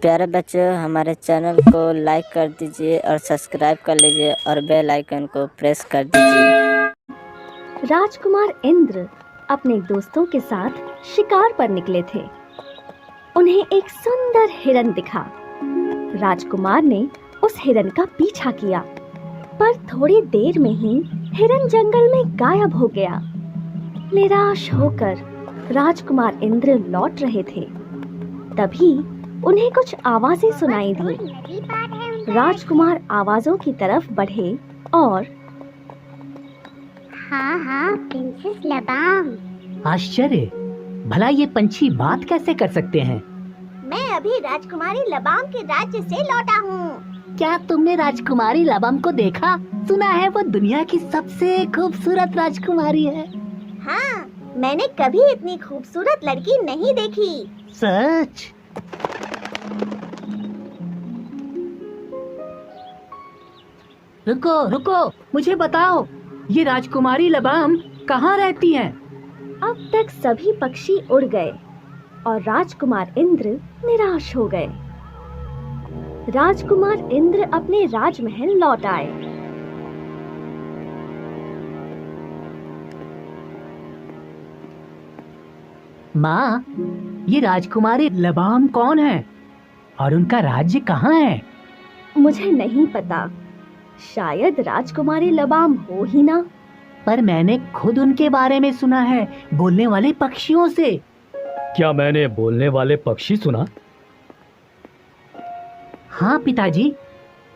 प्यारे बच्चों, हमारे चैनल को लाइक कर दीजिए और सब्सक्राइब कर लीजिए और बेल आइकन को प्रेस कर दीजिए। राजकुमार इंद्र अपने दोस्तों के साथ शिकार पर निकले थे। उन्हें एक सुंदर हिरन दिखा। राजकुमार ने उस हिरन का पीछा किया, पर थोड़ी देर में ही हिरन जंगल में गायब हो गया। निराश होकर राजकुमार इंद्र लौट रहे थे, तभी उन्हें कुछ आवाजें सुनाई दी। राजकुमार आवाजों की तरफ बढ़े और हाँ, प्रिंसेस लबाम। आश्चर्य, भला ये पंछी बात कैसे कर सकते हैं? मैं अभी राजकुमारी लबाम के राज्य से लौटा हूँ। क्या तुमने राजकुमारी लबाम को देखा? सुना है वो दुनिया की सबसे खूबसूरत राजकुमारी है। हाँ, मैंने कभी इतनी खूबसूरत लड़की नहीं देखी। सच? रुको रुको, मुझे बताओ, ये राजकुमारी लबाम कहाँ रहती हैं? अब तक सभी पक्षी उड़ गए और राजकुमार इंद्र निराश हो गए। राजकुमार इंद्र अपने राजमहल लौट आए। माँ, ये राजकुमारी लबाम कौन है और उनका राज्य कहाँ है? मुझे नहीं पता, शायद राजकुमारी लबाम हो ही ना। पर मैंने खुद उनके बारे में सुना है, बोलने वाले पक्षियों से। क्या मैंने बोलने वाले पक्षी सुना? हाँ पिताजी,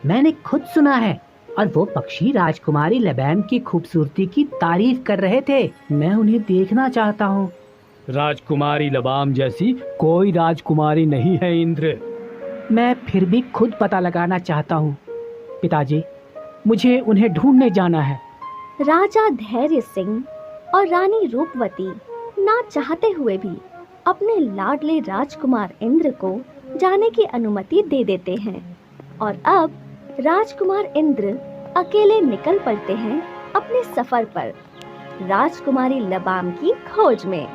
मैंने खुद सुना है और वो पक्षी राजकुमारी लबाम की खूबसूरती की तारीफ कर रहे थे। मैं उन्हें देखना चाहता हूँ। राजकुमारी लबाम जैसी कोई राजकुमारी नहीं है इंद्र। मैं फिर भी खुद पता लगाना चाहता हूँ पिताजी, मुझे उन्हें ढूंढने जाना है। राजा धैर्य सिंह और रानी रूपवती ना चाहते हुए भी अपने लाडले राजकुमार इंद्र को जाने की अनुमति दे देते हैं और अब राजकुमार इंद्र अकेले निकल पड़ते हैं अपने सफर पर, राजकुमारी लबाम की खोज में।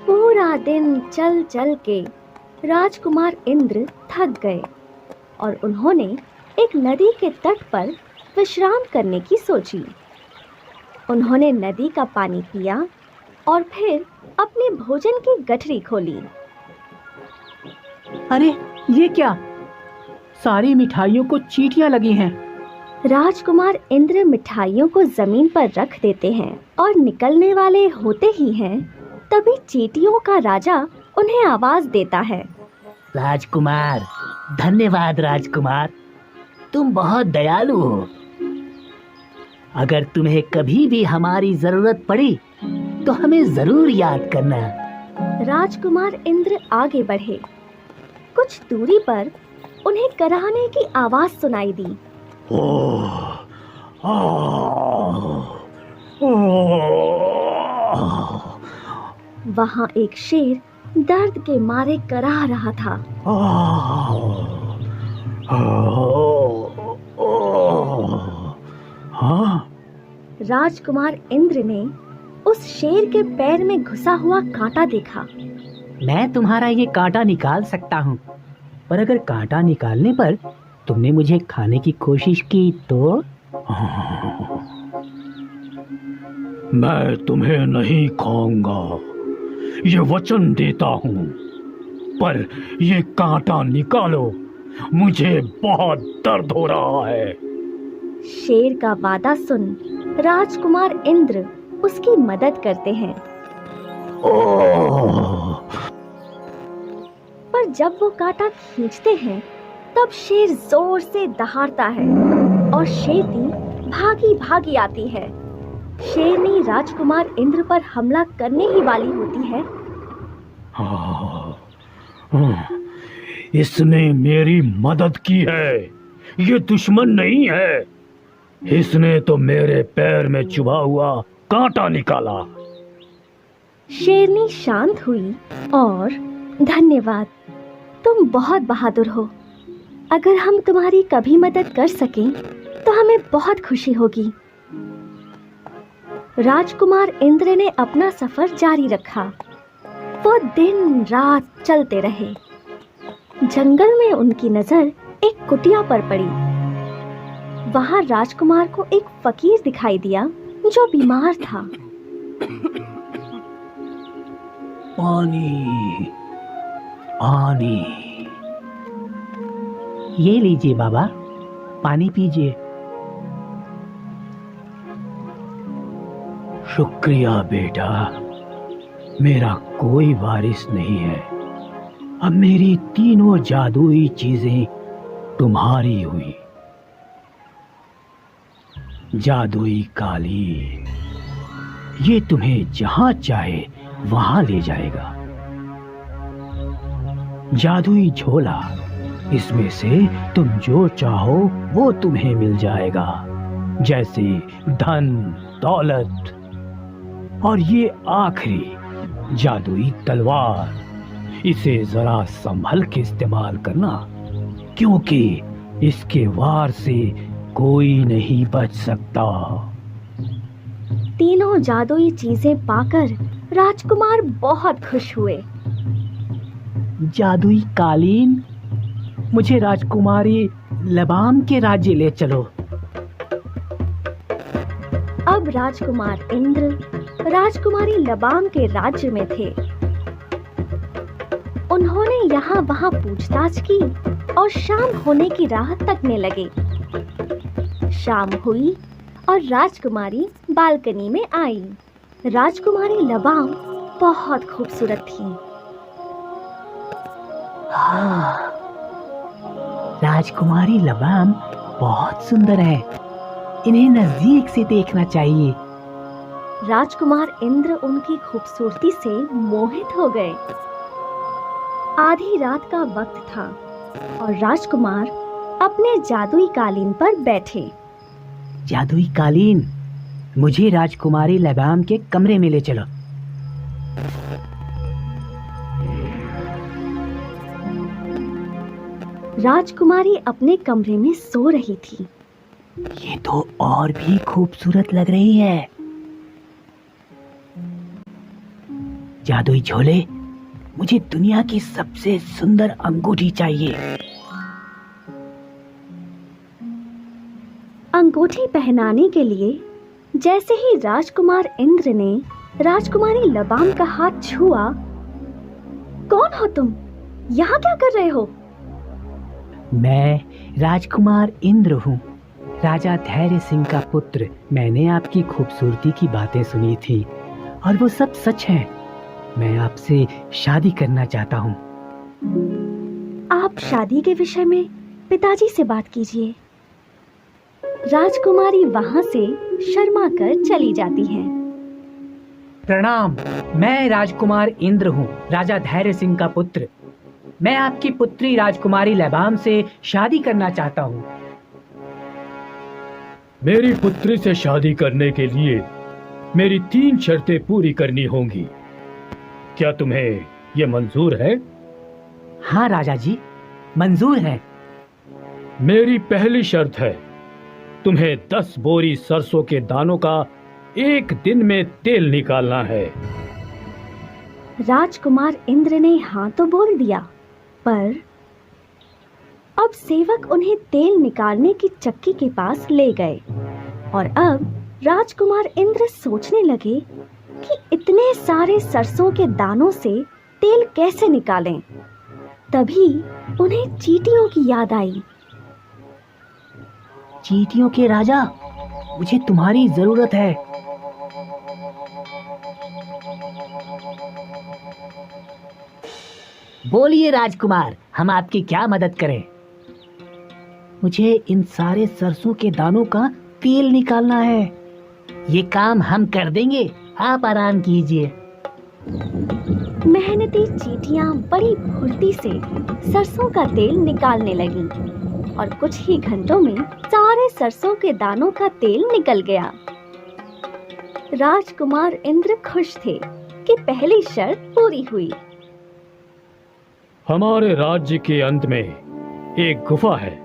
पूरा दिन चल चल के राजकुमार इंद्र थक गए और उन्होंने एक नदी के तट पर विश्राम करने की सोची। उन्होंने नदी का पानी पिया और फिर अपने भोजन की गठरी खोली। अरे ये क्या? सारी मिठाइयों को चींटियां लगी हैं। राजकुमार इंद्र मिठाइयों को जमीन पर रख देते हैं और निकलने वाले होते ही हैं, तभी चींटियों का राजा उन्हें आवाज देता है। राजकुमार, धन्यवाद राजकुमार, तुम बहुत दयालु हो। अगर तुम्हें कभी भी हमारी जरूरत पड़ी तो हमें जरूर याद करना। राजकुमार इंद्र आगे बढ़े। कुछ दूरी पर उन्हें कराहने की आवाज सुनाई दी। वहाँ एक शेर दर्द के मारे कराह रहा था। राजकुमार इंद्र ने उस शेर के पैर में घुसा हुआ कांटा देखा। मैं तुम्हारा ये कांटा निकाल सकता हूँ, पर अगर कांटा निकालने पर तुमने मुझे खाने की कोशिश की तो? मैं तुम्हें नहीं खाऊंगा, ये वचन देता हूँ। पर ये कांटा निकालो, मुझे बहुत दर्द हो रहा है। शेर का वादा सुन राजकुमार इंद्र उसकी मदद करते हैं। पर जब वो कांटा खींचते हैं तब शेर जोर से दहाड़ता है और शेरनी भागी भागी आती है। शेरनी राजकुमार इंद्र पर हमला करने ही वाली होती है। इसने मेरी मदद की है, ये दुश्मन नहीं है। इसने तो मेरे पैर में चुभा हुआ कांटा निकाला। शेरनी शांत हुई और धन्यवाद, तुम बहुत बहादुर हो। अगर हम तुम्हारी कभी मदद कर सकें तो हमें बहुत खुशी होगी। राजकुमार इंद्र ने अपना सफर जारी रखा। वो दिन रात चलते रहे। जंगल में उनकी नजर एक कुटिया पर पड़ी। वहां राजकुमार को एक फकीर दिखाई दिया जो बीमार था। पानी, पानी। ये लीजिए बाबा, पानी पीजिए। शुक्रिया बेटा, मेरा कोई वारिस नहीं है। अब मेरी तीनों जादुई चीजें तुम्हारी हुई। जादुई कालीन, ये तुम्हें जहां चाहे वहां ले जाएगा। जादुई झोला, इसमें से तुम जो चाहो वो तुम्हें मिल जाएगा, जैसे धन दौलत। और ये आखिरी जादुई तलवार, इसे जरा संभल के इस्तेमाल करना, क्योंकि इसके वार से कोई नहीं बच सकता। तीनों जादुई चीजें पाकर राजकुमार बहुत खुश हुए। जादुई कालीन, मुझे राजकुमारी लबाम के राज्य ले चलो। अब राजकुमार इंद्र राजकुमारी लबाम के राज्य में थे। उन्होंने यहाँ वहाँ पूछताछ की और शाम होने की राह तकने लगे। शाम हुई और राजकुमारी बालकनी में आई। राजकुमारी लबाम बहुत खूबसूरत थी। हाँ, राजकुमारी लबाम बहुत सुंदर है। इन्हें नजदीक से देखना चाहिए। राजकुमार इंद्र उनकी खूबसूरती से मोहित हो गए। आधी रात का वक्त था और राजकुमार अपने जादुई कालीन पर बैठे। जादुई कालीन, मुझे राजकुमारी लबाम के कमरे में ले चलो। राजकुमारी अपने कमरे में सो रही थी। ये तो और भी खूबसूरत लग रही है। जादुई झोले, मुझे दुनिया की सबसे सुंदर अंगूठी चाहिए। अंगूठी पहनाने के लिए जैसे ही राजकुमार इंद्र ने राजकुमारी लबाम का हाथ छुआ, कौन हो तुम? यहाँ क्या कर रहे हो? मैं राजकुमार इंद्र हूँ, राजा धैर्य सिंह का पुत्र। मैंने आपकी खूबसूरती की बातें सुनी थी और वो सब सच है। मैं आपसे शादी करना चाहता हूँ। आप शादी के विषय में पिताजी से बात कीजिए। राजकुमारी वहां से शर्मा कर चली जाती है। प्रणाम, मैं राजकुमार इंद्र हूँ, राजा धैर्य सिंह का पुत्र। मैं आपकी पुत्री राजकुमारी लबाम से शादी करना चाहता हूँ। मेरी पुत्री से शादी करने के लिए मेरी 3 शर्तें पूरी करनी होंगी। क्या तुम्हें ये मंजूर है? हाँ राजा जी, मंजूर है। मेरी पहली शर्त है, तुम्हें 10 बोरी सरसों के दानों का 1 दिन में तेल निकालना है। राजकुमार इंद्र ने हाँ तो बोल दिया, पर अब सेवक उन्हें तेल निकालने की चक्की के पास ले गए और अब राजकुमार इंद्र सोचने लगे कि इतने सारे सरसों के दानों से तेल कैसे निकालें। तभी उन्हें चींटियों की याद आई। चींटियों के राजा, मुझे तुम्हारी जरूरत है। बोलिए राजकुमार, हम आपकी क्या मदद करें? मुझे इन सारे सरसों के दानों का तेल निकालना है। ये काम हम कर देंगे, आप आराम कीजिए। मेहनती चींटियां बड़ी फुर्ती से सरसों का तेल निकालने लगीं और कुछ ही घंटों में सारे सरसों के दानों का तेल निकल गया। राजकुमार इंद्र खुश थे कि पहली शर्त पूरी हुई। हमारे राज्य के अंत में एक गुफा है,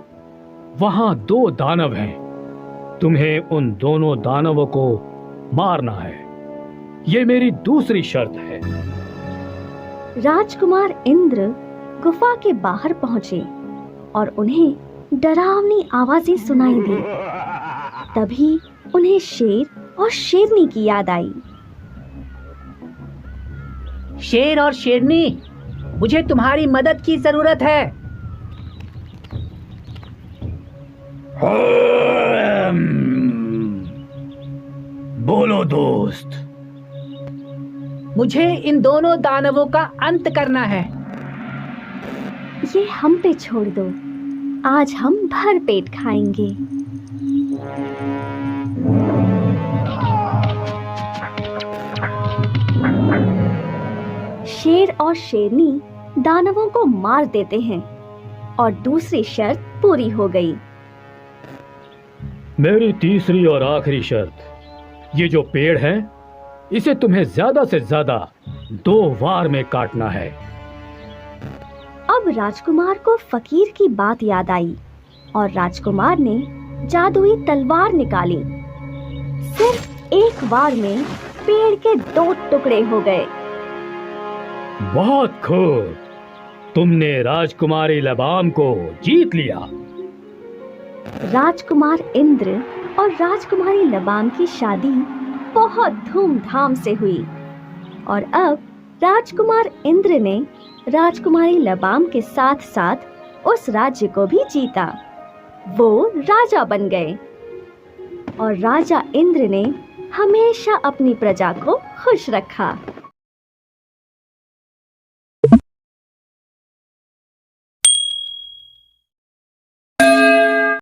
वहां 2 दानव हैं। तुम्हें उन दोनों दानवों को मारना है। ये मेरी दूसरी शर्त है। राजकुमार इंद्र गुफा के बाहर पहुंचे और उन्हें डरावनी आवाजें सुनाई दी। तभी उन्हें शेर और शेरनी की याद आई। शेर और शेरनी, मुझे तुम्हारी मदद की जरूरत है। बोलो दोस्त। मुझे इन दोनों दानवों का अंत करना है। ये हम पे छोड़ दो, आज हम भर पेट खाएंगे। शेर और शेरनी दानवों को मार देते हैं और दूसरी शर्त पूरी हो गई। मेरी तीसरी और आखिरी शर्त, ये जो पेड़ है इसे तुम्हें ज्यादा से ज्यादा 2 वार में काटना है। अब राजकुमार को फकीर की बात याद आई और राजकुमार ने जादुई तलवार निकाली। सिर्फ एक वार में पेड़ के 2 टुकड़े हो गए। बहुत खूब, तुमने राजकुमारी लबाम को जीत लिया। राजकुमार इंद्र और राजकुमारी लबाम की शादी बहुत धूमधाम से हुई और अब राजकुमार इंद्र ने राजकुमारी लबाम के साथ साथ उस राज्य को भी जीता। वो राजा बन गए और राजा इंद्र ने हमेशा अपनी प्रजा को खुश रखा।